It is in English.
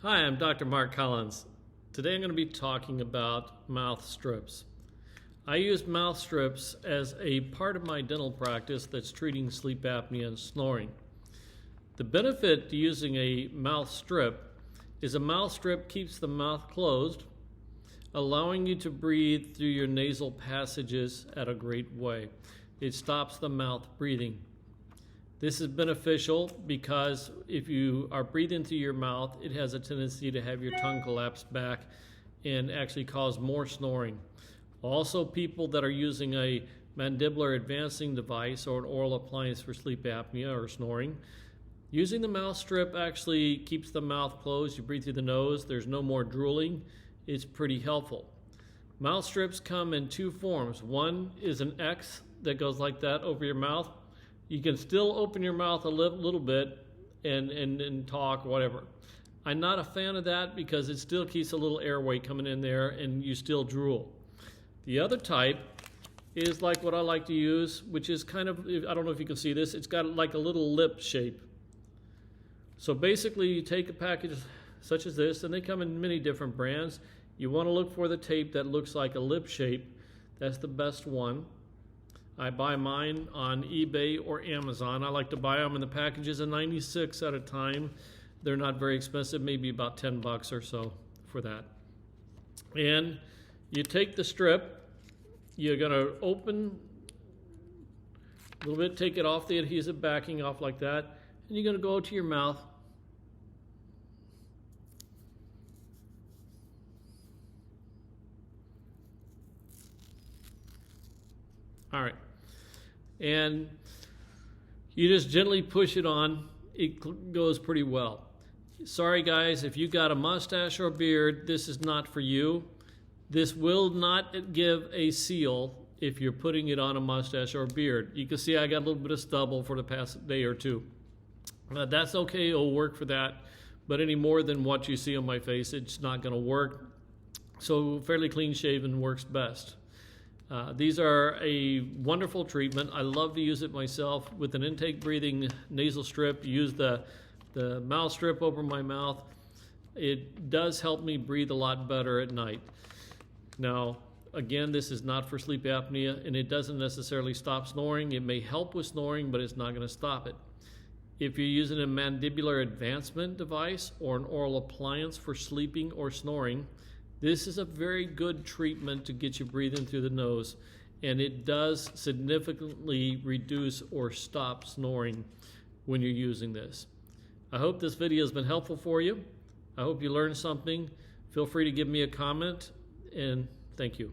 Hi, I'm Dr. Mark Collins. Today I'm going to be talking about mouth strips. I use mouth strips as a part of my dental practice that's treating sleep apnea and snoring. The benefit to using a mouth strip is a mouth strip keeps the mouth closed, allowing you to breathe through your nasal passages at a great way. It stops the mouth breathing. This is beneficial because if you are breathing through your mouth, it has a tendency to have your tongue collapse back and actually cause more snoring. Also, people that are using a mandibular advancing device or an oral appliance for sleep apnea or snoring, using the mouth strip actually keeps the mouth closed. You breathe through the nose. There's no more drooling. It's pretty helpful. Mouth strips come in two forms. One is an X that goes like that over your mouth. You can still open your mouth a little bit and talk, whatever. I'm not a fan of that because it still keeps a little airway coming in there and you still drool. The other type is like what I like to use, which is kind of, I don't know if you can see this, it's got like a little lip shape. So basically you take a package such as this, and they come in many different brands. You want to look for the tape that looks like a lip shape. That's the best one. I buy mine on eBay or Amazon. I like to buy them in the packages of 96 at a time. They're not very expensive, maybe about 10 bucks or so for that. And you take the strip, you're gonna open a little bit, take it off the adhesive backing off like that, and you're gonna go to your mouth. All right, and you just gently push it on. It goes pretty well. Sorry guys, if you got a mustache or beard, this is not for you. This will not give a seal if you're putting it on a mustache or beard. You can see I got a little bit of stubble for the past day or two. That's okay, it'll work for that, but any more than what you see on my face, it's not gonna work. So fairly clean shaven works best. These are a wonderful treatment. I love to use it myself with an intake breathing nasal strip. Use the mouth strip over my mouth. It does help me breathe a lot better at night. Now, again, this is not for sleep apnea, and it doesn't necessarily stop snoring. It may help with snoring, but it's not going to stop it. If you're using a mandibular advancement device or an oral appliance for sleeping or snoring, this is a very good treatment to get you breathing through the nose, and it does significantly reduce or stop snoring when you're using this. I hope this video has been helpful for you. I hope you learned something. Feel free to give me a comment, and thank you.